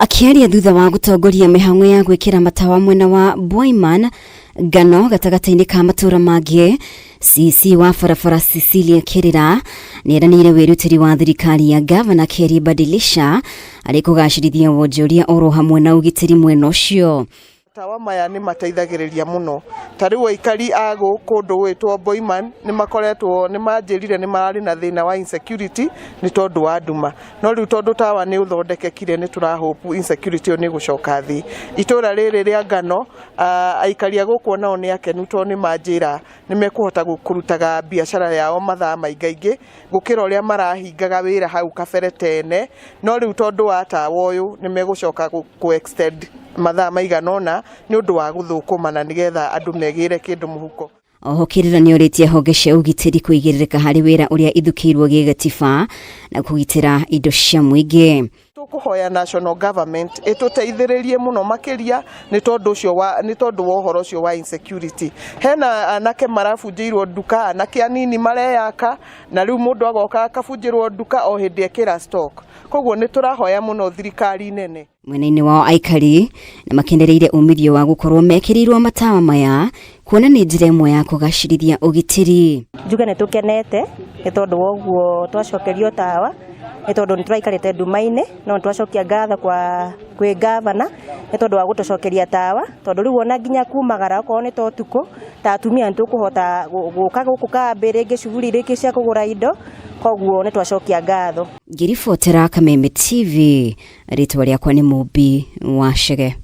Akiaria thutha wa gutongoria mihang'o ya gwikira matawa mwena wa Boiman ngano gatagataini ka matura mangi, CC wa barabara Cecilia Kirira nieranire wirutiri wa thirikari ya Gavana Keri Badilisha ari kugacirithia wonjoria oro hamwe na ugitiri mwena ucio. Matawa maya ni mateithagiriria muno. Tariu aikari ago kundu witwo Boiman ni makoretwo ni manjirire ni marari na thina wa insecurity ni tondu wa nduma. No riu tondu tawa ni uthondekekire ni turahope insecurity ni gucoka thi. Itura riri ria ngano aikari ago nao ni akenu to ni manjira ni mekuhota kurutaga biashara yao mathaa maingaingi gukira uria marahingaga wira hau kabere tene. No riu tondu wa tawa uyu ni megucoka ku extend mathaa maiganona ni undu wa guthukumana nigetha andu megire kindu muhuko. Oho Kirira ni oritie honge cia ugitiri kuigiririka hari wira uria ithukirwo gigatiba na kugitira indo cia muingi. Tukuhoya national government ituteithiririe muno makiria ni tondu wa uhoro ucio wa insecurity. Hena anake marabunjirwo nduka, anake anini mareyaka na riu mundu agoka akabunjirwo nduka o hindi ekira stock. Koguo ni turahoya muno thirikari nene. Mwena-ini wao aikari na makendereire umithio wa gukorwo mekirirwo matawa maya kuona ni njira imwe ya kugacirithia ugitiri. Njuga ni tukenete ni tondu woguo twacokerio tawa ni tondu ni turaikarite ndumaine no twacokia ngatho kwi Gavana ni tondu wa gutucokeria tawa tondu riu ona nginya kumagara ko ni totuko ta atumia ntukuhota guka guku kambere ngicuguri riki cia kugura indo koguo ni twacokia ngatho. Ngiribotera Kameme TV ritwa riakwa ni Mubi wa Shege.